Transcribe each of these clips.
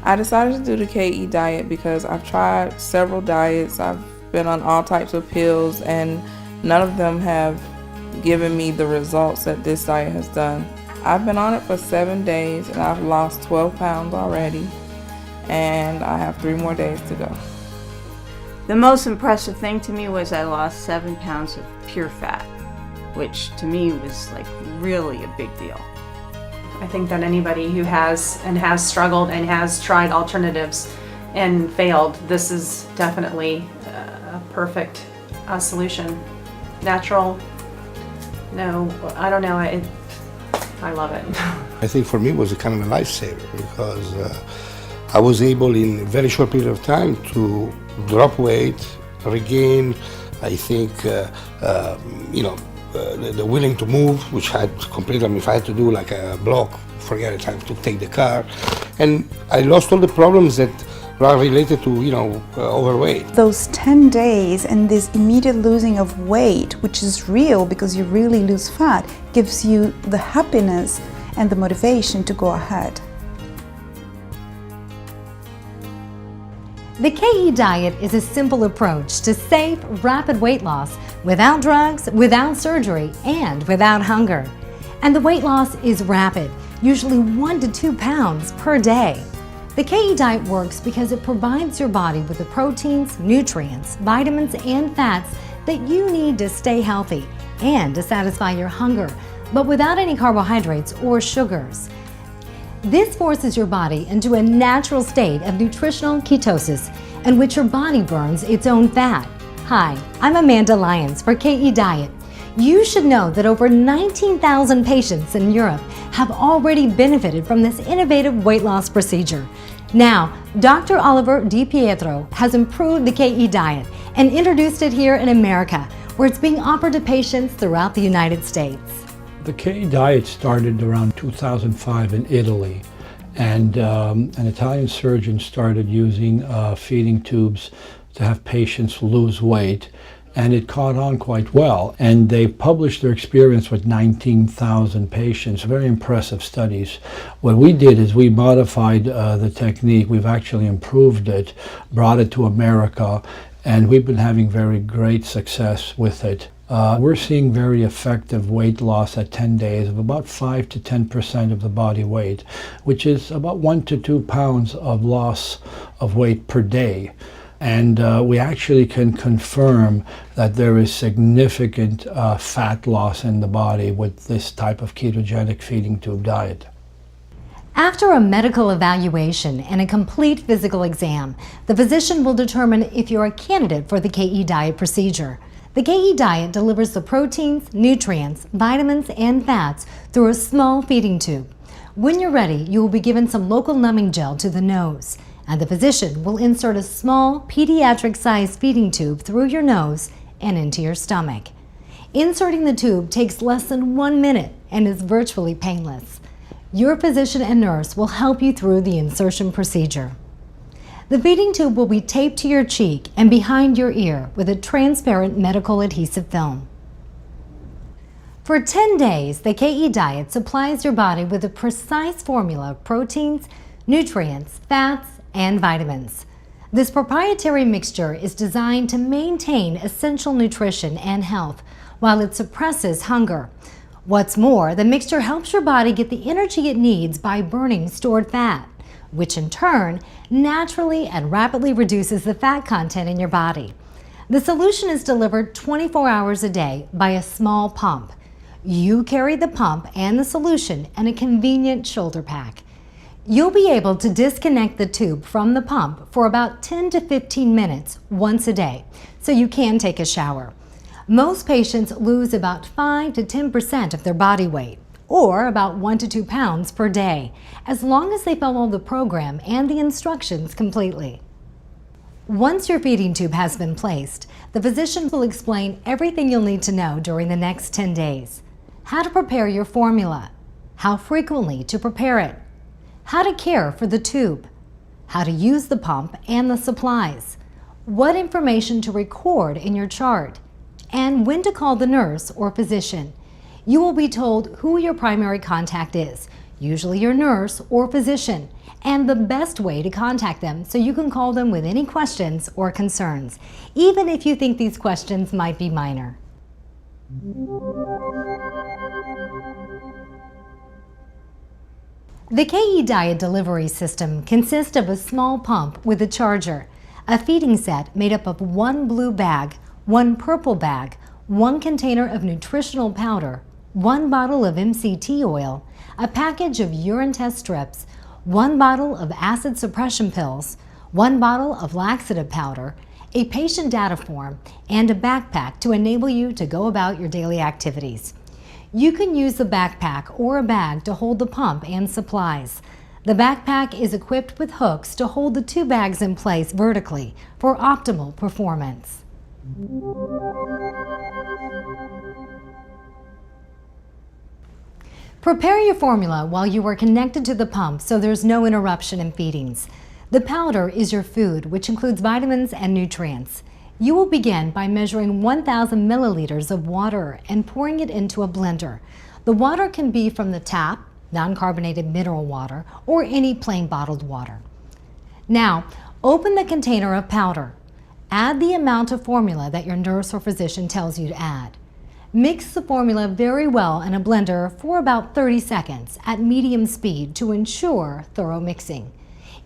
I decided to do the KE diet because I've tried several diets. I've been on all types of pills, and none of them have given me the results that this diet has done. I've been on it for 7 days and I've lost 12 pounds already, and I have 3 more days to go. The most impressive thing to me was I lost 7 pounds of pure fat, which to me was like really a big deal. I think that anybody who has struggled and has tried alternatives and failed, this is definitely a perfect solution. Natural, no, I don't know, I love it. I think for me it was a kind of a lifesaver because I was able in a very short period of time to drop weight, regain, I think, the willing to move, which had completely, if I had to do like a block, forget it, I have to take the car. And I lost all the problems that are related to, overweight. Those 10 days and this immediate losing of weight, which is real because you really lose fat, gives you the happiness and the motivation to go ahead. The KE diet is a simple approach to safe, rapid weight loss without drugs, without surgery, and without hunger. And the weight loss is rapid, usually 1 to 2 pounds per day. The KE diet works because it provides your body with the proteins, nutrients, vitamins, and fats that you need to stay healthy and to satisfy your hunger, but without any carbohydrates or sugars. This forces your body into a natural state of nutritional ketosis in which your body burns its own fat. Hi, I'm Amanda Lyons for KE Diet. You should know that over 19,000 patients in Europe have already benefited from this innovative weight loss procedure. Now, Dr. Oliver Di Pietro has improved the KE diet and introduced it here in America, where it's being offered to patients throughout the United States. The KE diet started around 2005 in Italy, and an Italian surgeon started using feeding tubes to have patients lose weight, and it caught on quite well. And they published their experience with 19,000 patients, very impressive studies. What we did is we modified the technique. We've actually improved it, brought it to America, and we've been having very great success with it. We're seeing very effective weight loss at 10 days of about 5 to 10% of the body weight, which is about 1 to 2 pounds of loss of weight per day. And we actually can confirm that there is significant fat loss in the body with this type of ketogenic feeding tube diet. After a medical evaluation and a complete physical exam, the physician will determine if you're a candidate for the KE diet procedure. The KE diet delivers the proteins, nutrients, vitamins, and fats through a small feeding tube. When you're ready, you will be given some local numbing gel to the nose, and the physician will insert a small pediatric-sized feeding tube through your nose and into your stomach. Inserting the tube takes less than 1 minute and is virtually painless. Your physician and nurse will help you through the insertion procedure. The feeding tube will be taped to your cheek and behind your ear with a transparent medical adhesive film. For 10 days, the KE diet supplies your body with a precise formula of proteins, nutrients, fats, and vitamins. This proprietary mixture is designed to maintain essential nutrition and health while it suppresses hunger. What's more, the mixture helps your body get the energy it needs by burning stored fat, which in turn naturally and rapidly reduces the fat content in your body. The solution is delivered 24 hours a day by a small pump. You carry the pump and the solution in a convenient shoulder pack. You'll be able to disconnect the tube from the pump for about 10 to 15 minutes once a day, so you can take a shower. Most patients lose about 5 to 10% of their body weight, or about 1 to 2 pounds per day, as long as they follow the program and the instructions completely. Once your feeding tube has been placed, the physician will explain everything you'll need to know during the next 10 days. How to prepare your formula, how frequently to prepare it, how to care for the tube, how to use the pump and the supplies, what information to record in your chart, and when to call the nurse or physician. You will be told who your primary contact is. usually your nurse or physician, and the best way to contact them so you can call them with any questions or concerns, even if you think these questions might be minor. The KE Diet delivery system consists of a small pump with a charger, a feeding set made up of one blue bag, one purple bag, one container of nutritional powder, one bottle of MCT oil, a package of urine test strips, one bottle of acid suppression pills, one bottle of laxative powder, a patient data form, and a backpack to enable you to go about your daily activities. You can use the backpack or a bag to hold the pump and supplies. The backpack is equipped with hooks to hold the two bags in place vertically for optimal performance. Prepare your formula while you are connected to the pump so there's no interruption in feedings. The powder is your food, which includes vitamins and nutrients. You will begin by measuring 1,000 milliliters of water and pouring it into a blender. The water can be from the tap, non-carbonated mineral water, or any plain bottled water. Now, open the container of powder. Add the amount of formula that your nurse or physician tells you to add. Mix the formula very well in a blender for about 30 seconds at medium speed to ensure thorough mixing.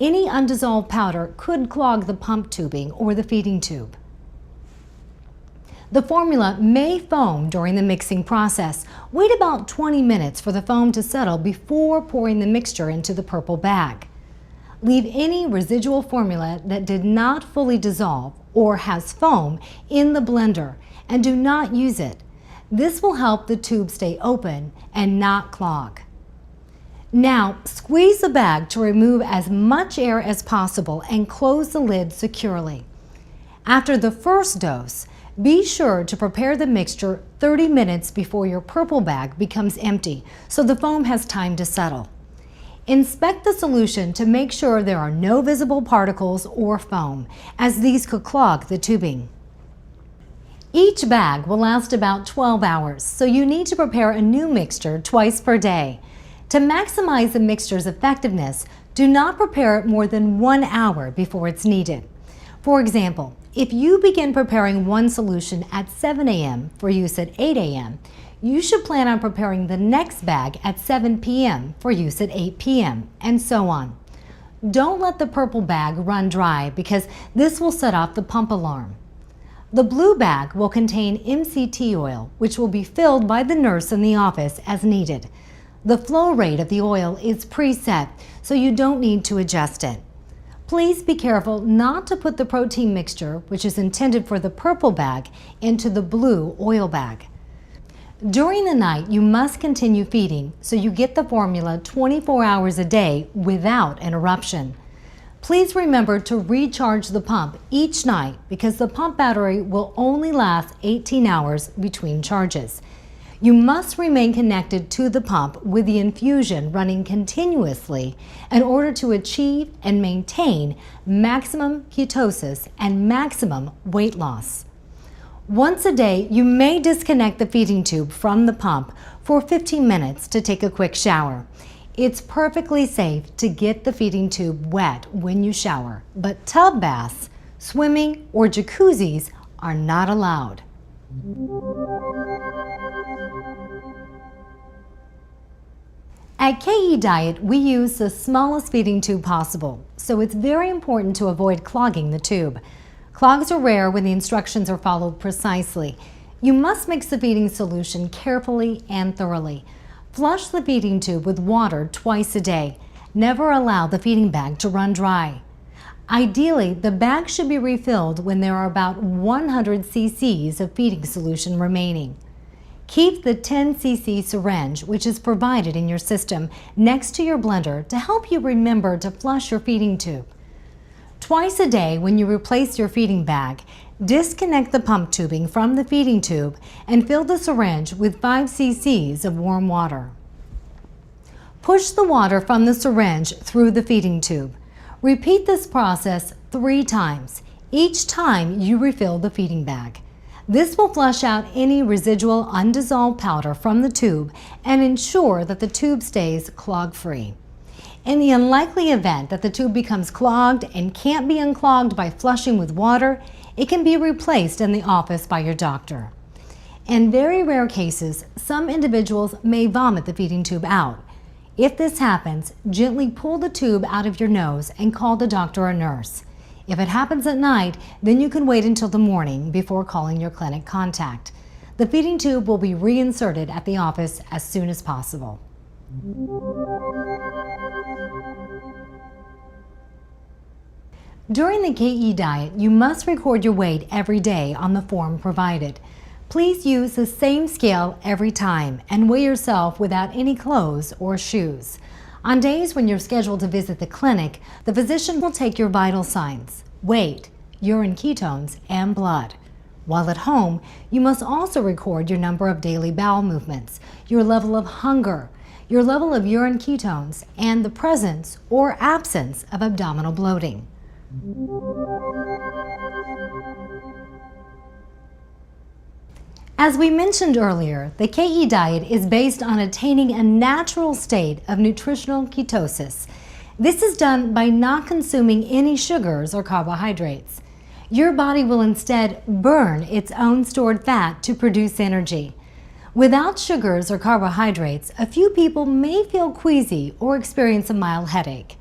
Any undissolved powder could clog the pump tubing or the feeding tube. The formula may foam during the mixing process. Wait about 20 minutes for the foam to settle before pouring the mixture into the purple bag. Leave any residual formula that did not fully dissolve or has foam in the blender and do not use it. This will help the tube stay open and not clog. Now, squeeze the bag to remove as much air as possible and close the lid securely. After the first dose, be sure to prepare the mixture 30 minutes before your purple bag becomes empty so the foam has time to settle. Inspect the solution to make sure there are no visible particles or foam, as these could clog the tubing. Each bag will last about 12 hours, so you need to prepare a new mixture twice per day. To maximize the mixture's effectiveness, do not prepare it more than 1 hour before it's needed. For example, if you begin preparing one solution at 7 a.m. for use at 8 a.m., you should plan on preparing the next bag at 7 p.m. for use at 8 p.m., and so on. Don't let the purple bag run dry because this will set off the pump alarm. The blue bag will contain MCT oil, which will be filled by the nurse in the office as needed. The flow rate of the oil is preset, so you don't need to adjust it. Please be careful not to put the protein mixture, which is intended for the purple bag, into the blue oil bag. During the night, you must continue feeding so you get the formula 24 hours a day without interruption. Please remember to recharge the pump each night because the pump battery will only last 18 hours between charges. You must remain connected to the pump with the infusion running continuously in order to achieve and maintain maximum ketosis and maximum weight loss. Once a day, you may disconnect the feeding tube from the pump for 15 minutes to take a quick shower. It's perfectly safe to get the feeding tube wet when you shower, but tub baths, swimming, or jacuzzis are not allowed. At KE Diet, we use the smallest feeding tube possible, so it's very important to avoid clogging the tube. Clogs are rare when the instructions are followed precisely. You must mix the feeding solution carefully and thoroughly. Flush the feeding tube with water twice a day. Never allow the feeding bag to run dry. Ideally, the bag should be refilled when there are about 100 cc's of feeding solution remaining. Keep the 10 cc syringe, which is provided in your system, next to your blender to help you remember to flush your feeding tube. Twice a day when you replace your feeding bag, disconnect the pump tubing from the feeding tube and fill the syringe with 5 cc's of warm water. Push the water from the syringe through the feeding tube. Repeat this process 3 times, each time you refill the feeding bag. This will flush out any residual undissolved powder from the tube and ensure that the tube stays clog-free. In the unlikely event that the tube becomes clogged and can't be unclogged by flushing with water, it can be replaced in the office by your doctor. In very rare cases, some individuals may vomit the feeding tube out. If this happens, gently pull the tube out of your nose and call the doctor or nurse. If it happens at night, then you can wait until the morning before calling your clinic contact. The feeding tube will be reinserted at the office as soon as possible. During the KE diet, you must record your weight every day on the form provided. Please use the same scale every time and weigh yourself without any clothes or shoes. On days when you're scheduled to visit the clinic, the physician will take your vital signs, weight, urine ketones, and blood. While at home, you must also record your number of daily bowel movements, your level of hunger, your level of urine ketones, and the presence or absence of abdominal bloating. As we mentioned earlier, the KE diet is based on attaining a natural state of nutritional ketosis. This is done by not consuming any sugars or carbohydrates. Your body will instead burn its own stored fat to produce energy. Without sugars or carbohydrates, a few people may feel queasy or experience a mild headache.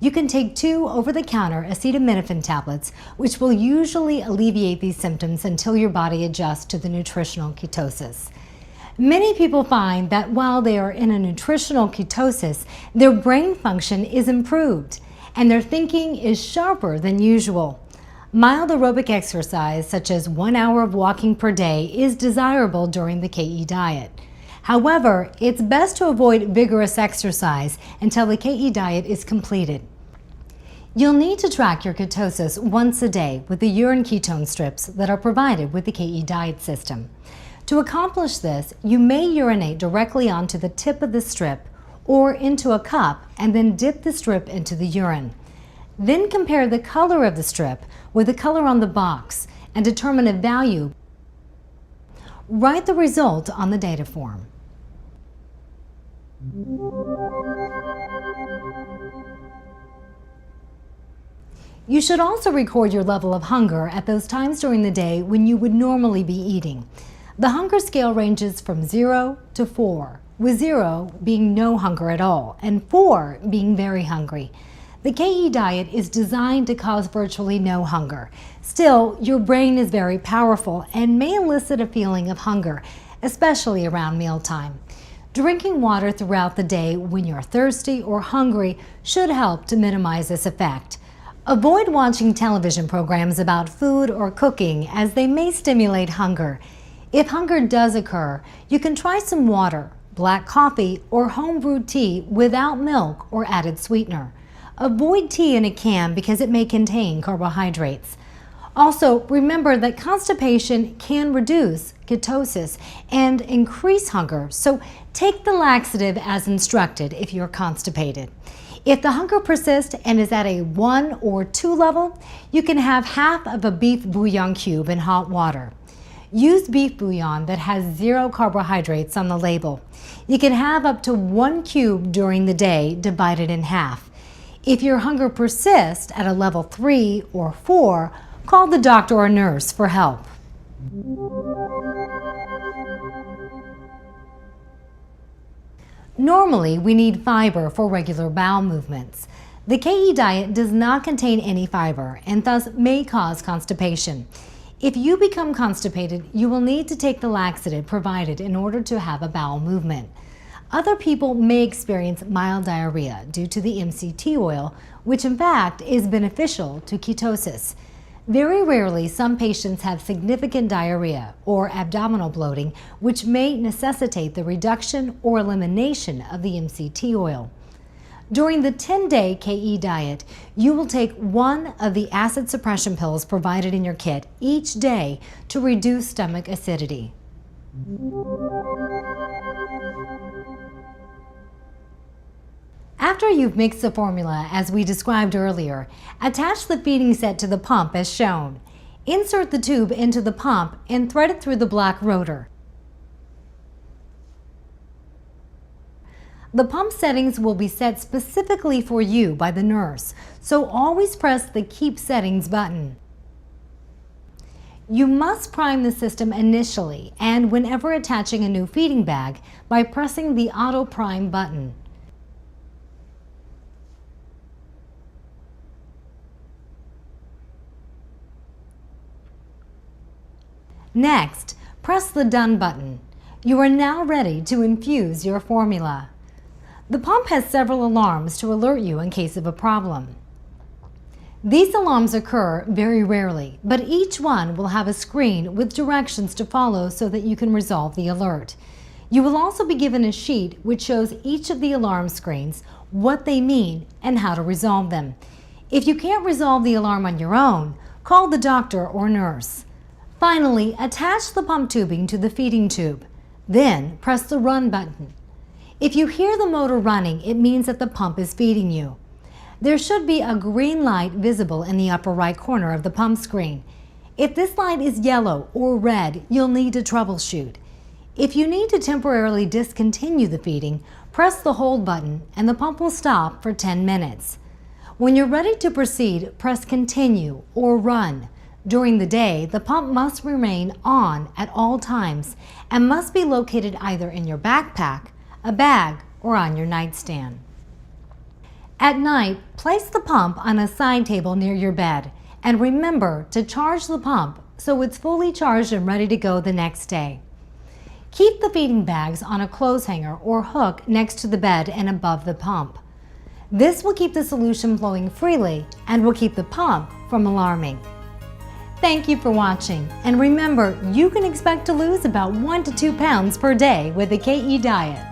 You can take 2 over-the-counter acetaminophen tablets, which will usually alleviate these symptoms until your body adjusts to the nutritional ketosis. Many people find that while they are in a nutritional ketosis, their brain function is improved and their thinking is sharper than usual. Mild aerobic exercise, such as 1 hour of walking per day, is desirable during the KE diet. However, it's best to avoid vigorous exercise until the KE diet is completed. You'll need to track your ketosis once a day with the urine ketone strips that are provided with the KE diet system. To accomplish this, you may urinate directly onto the tip of the strip or into a cup and then dip the strip into the urine. Then compare the color of the strip with the color on the box and determine a value. Write the result on the data form. You should also record your level of hunger at those times during the day when you would normally be eating. The hunger scale ranges from 0 to 4, with 0 being no hunger at all and 4 being very hungry. The KE diet is designed to cause virtually no hunger. Still, your brain is very powerful and may elicit a feeling of hunger, especially around mealtime. Drinking water throughout the day when you're thirsty or hungry should help to minimize this effect. Avoid watching television programs about food or cooking as they may stimulate hunger. If hunger does occur, you can try some water, black coffee, or home-brewed tea without milk or added sweetener. Avoid tea in a can because it may contain carbohydrates. Also, remember that constipation can reduce ketosis and increase hunger, so take the laxative as instructed if you're constipated. If the hunger persists and is at a 1 or 2 level, you can have half of a beef bouillon cube in hot water. Use beef bouillon that has 0 carbohydrates on the label. You can have up to 1 cube during the day divided in half. If your hunger persists at a level 3 or 4, call the doctor or nurse for help. Normally, we need fiber for regular bowel movements. The KE diet does not contain any fiber and thus may cause constipation. If you become constipated, you will need to take the laxative provided in order to have a bowel movement. Other people may experience mild diarrhea due to the MCT oil, which in fact is beneficial to ketosis. Very rarely, some patients have significant diarrhea or abdominal bloating, which may necessitate the reduction or elimination of the MCT oil. During the 10-day KE diet, you will take 1 of the acid suppression pills provided in your kit each day to reduce stomach acidity. After you've mixed the formula as we described earlier, attach the feeding set to the pump as shown. Insert the tube into the pump and thread it through the black rotor. The pump settings will be set specifically for you by the nurse, so always press the Keep Settings button. You must prime the system initially and whenever attaching a new feeding bag by pressing the Auto Prime button. Next, press the Done button. You are now ready to infuse your formula. The pump has several alarms to alert you in case of a problem. These alarms occur very rarely, but each one will have a screen with directions to follow so that you can resolve the alert. You will also be given a sheet which shows each of the alarm screens, what they mean, and how to resolve them. If you can't resolve the alarm on your own, call the doctor or nurse. Finally, attach the pump tubing to the feeding tube. Then, press the Run button. If you hear the motor running, it means that the pump is feeding you. There should be a green light visible in the upper right corner of the pump screen. If this light is yellow or red, you'll need to troubleshoot. If you need to temporarily discontinue the feeding, press the Hold button and the pump will stop for 10 minutes. When you're ready to proceed, press Continue or Run. During the day, the pump must remain on at all times and must be located either in your backpack, a bag, or on your nightstand. At night, place the pump on a side table near your bed and remember to charge the pump so it's fully charged and ready to go the next day. Keep the feeding bags on a clothes hanger or hook next to the bed and above the pump. This will keep the solution flowing freely and will keep the pump from alarming. Thank you for watching, and remember, you can expect to lose about 1 to 2 pounds per day with the KE diet.